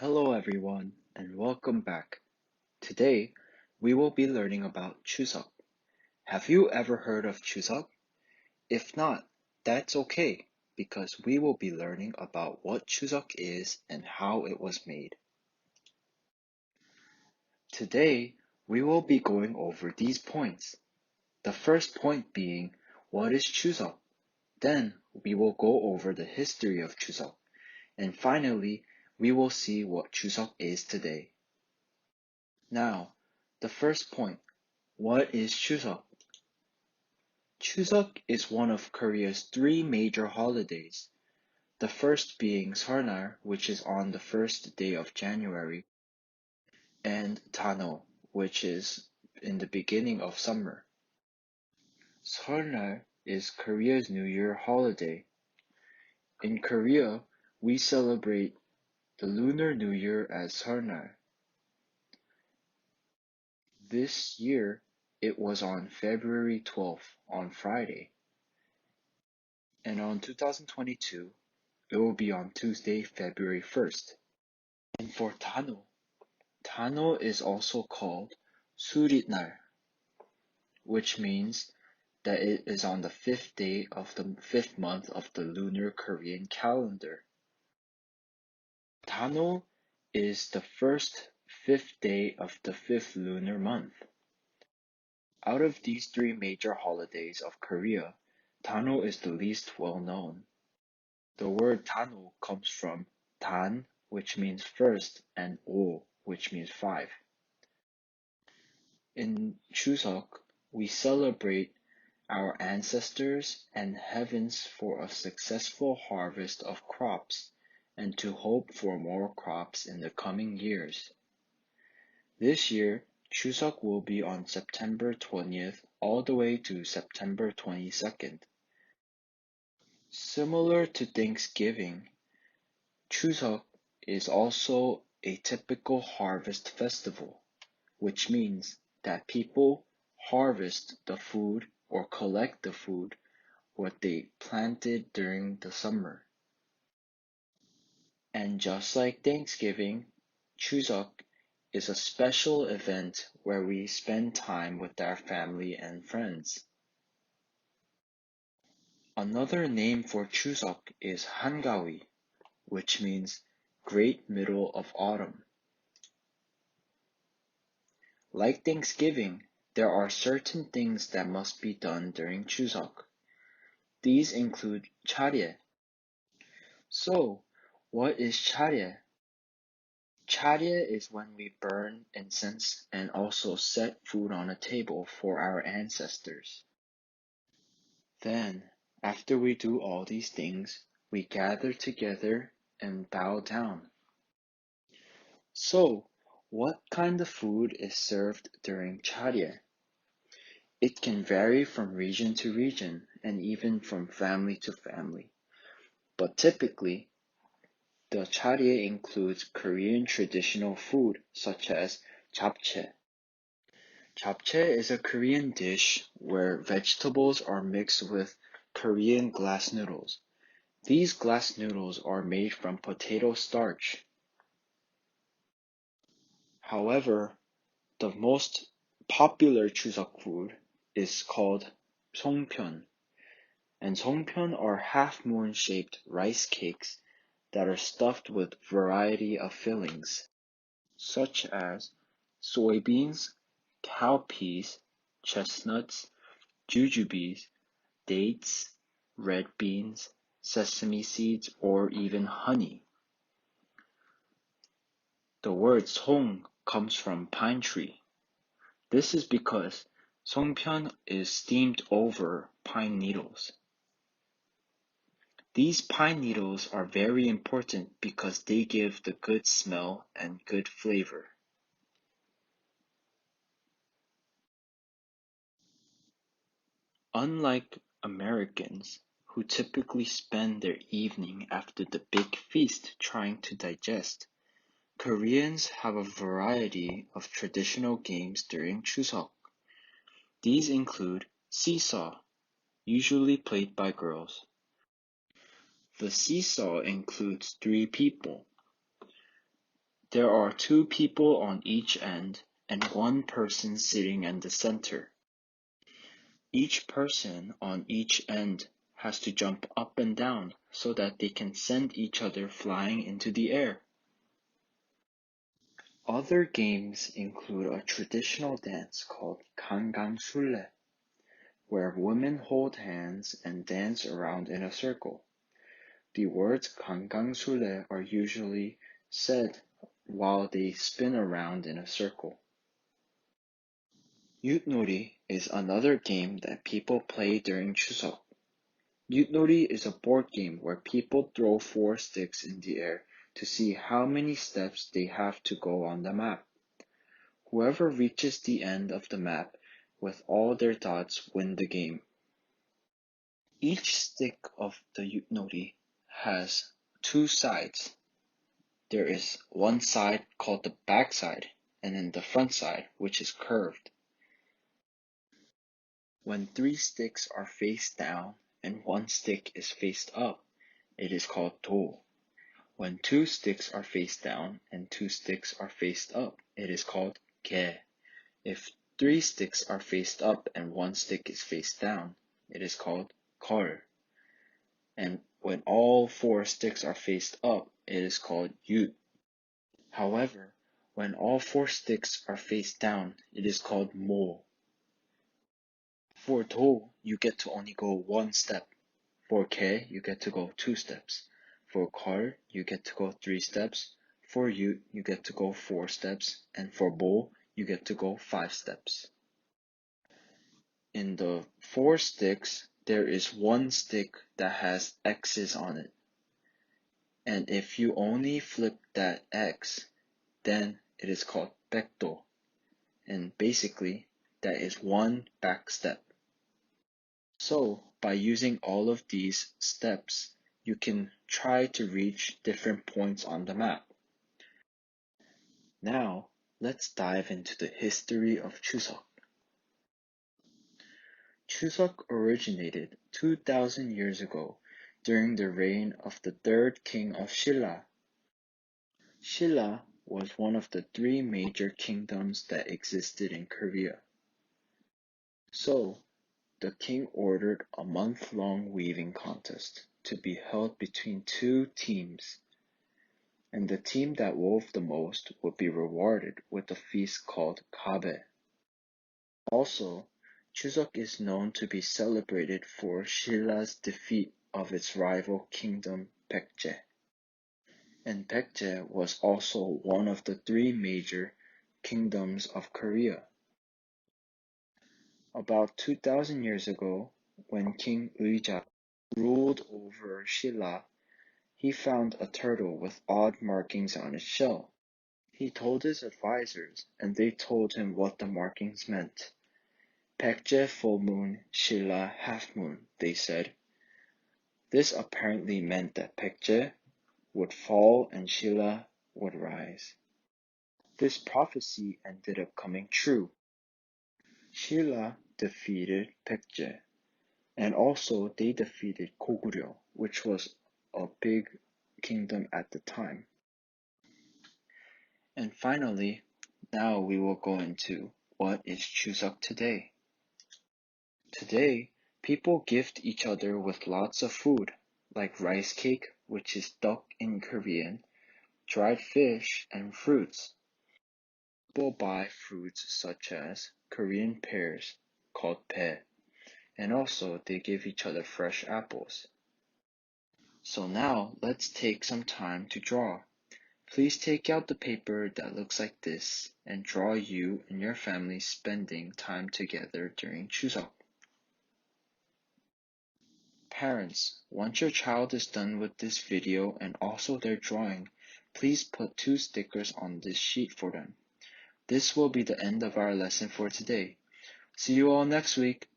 Hello everyone and welcome back. Today we will be learning about Chuseok. Have you ever heard of Chuseok? If not, that's okay because we will be learning about what Chuseok is and how it was made. Today we will be going over these points. The first point being what is Chuseok? Then we will go over the history of Chuseok. And finally, we will see what Chuseok is today. Now, the first point. What is Chuseok? Chuseok is one of Korea's three major holidays, the first being Seolnar, which is on the first day of January, and Tano, which is in the beginning of summer. Seolnar is Korea's New Year holiday. In Korea, we celebrate the Lunar New Year as Seolnar. This year, it was on February 12th, on Friday. And on 2022, it will be on Tuesday, February 1st. And for Tano, Tano is also called Suritnar, which means that it is on the fifth day of the fifth month of the lunar Korean calendar. Tano is the first fifth day of the fifth lunar month. Out of these three major holidays of Korea, Tano is the least well known. The word Tano comes from Tan, which means first, and O, which means 5. In Chuseok, we celebrate our ancestors and heavens for a successful harvest of crops and to hope for more crops in the coming years. This year, Chuseok will be on September 20th all the way to September 22nd. Similar to Thanksgiving, Chuseok is also a typical harvest festival, which means that people harvest the food or collect the food what they planted during the summer. And just like Thanksgiving, Chuseok is a special event where we spend time with our family and friends. Another name for Chuseok is Hangawi, which means Great Middle of Autumn. Like Thanksgiving, there are certain things that must be done during Chuseok. These include Charye. So, what is Charye? Charye is when we burn incense and also set food on a table for our ancestors. Then, after we do all these things, we gather together and bow down. So, what kind of food is served during Charye? It can vary from region to region and even from family to family. But typically, the Charye includes Korean traditional food such as japchae. Japchae is a Korean dish where vegetables are mixed with Korean glass noodles. These glass noodles are made from potato starch. However, the most popular Chuseok food is called songpyeon, and songpyeon are half-moon shaped rice cakes that are stuffed with variety of fillings, such as soybeans, cowpeas, chestnuts, jujubes, dates, red beans, sesame seeds, or even honey. The word song comes from pine tree. This is because songpyeon is steamed over pine needles. These pine needles are very important because they give the good smell and good flavor. Unlike Americans, who typically spend their evening after the big feast trying to digest, Koreans have a variety of traditional games during Chuseok. These include seesaw, usually played by girls. The seesaw includes 3 people. There are two people on each end and one person sitting in the center. Each person on each end has to jump up and down so that they can send each other flying into the air. Other games include a traditional dance called Gangang-sulre, where women hold hands and dance around in a circle. The words Gangang-sulre are usually said while they spin around in a circle. Yutnori is another game that people play during Chuseok. Yutnori is a board game where people throw 4 sticks in the air to see how many steps they have to go on the map. Whoever reaches the end of the map with all their dots win the game. Each stick of the Yutnori has 2 sides. There is one side called the back side and then the front side, which is curved. When 3 sticks are face down and 1 stick is faced up, it is called do. When 2 sticks are face down and 2 sticks are faced up, it is called ge. If 3 sticks are faced up and 1 stick is face down, it is called kol. And when all 4 sticks are faced up, it is called yut. However, when all 4 sticks are face down, it is called mo. For do, you get to only go 1 step. For ge, you get to go 2 steps. For kol, you get to go 3 steps. For yut, you get to go 4 steps. And for mo, you get to go 5 steps. In the 4 sticks, there is 1 stick that has X's on it. And if you only flip that X, then it is called baekdo. And basically, that is 1 back step. So, by using all of these steps, you can try to reach different points on the map. Now, let's dive into the history of Chuseok. Chuseok originated 2,000 years ago during the reign of the 3rd king of Shilla. Shilla was one of the 3 major kingdoms that existed in Korea. So, the king ordered a month-long weaving contest to be held between 2 teams, and the team that wove the most would be rewarded with a feast called Kabe. Also, Chuseok is known to be celebrated for Shilla's defeat of its rival kingdom Baekje. And Baekje was also one of the 3 major kingdoms of Korea. About 2,000 years ago, when King Uija ruled over Shilla, he found a turtle with odd markings on its shell. He told his advisors, and they told him what the markings meant. Baekje full moon, Shilla half moon, they said. This apparently meant that Baekje would fall and Shilla would rise. This prophecy ended up coming true. Shilla defeated Baekje, and also they defeated Goguryeo, which was a big kingdom at the time. And finally, now we will go into what is Chuseok today. Today, people gift each other with lots of food, like rice cake, which is duck in Korean, dried fish, and fruits. People buy fruits such as Korean pears, called pe, and also they give each other fresh apples. So now, let's take some time to draw. Please take out the paper that looks like this and draw you and your family spending time together during Chuseok. Parents, once your child is done with this video and also their drawing, please put 2 stickers on this sheet for them. This will be the end of our lesson for today. See you all next week.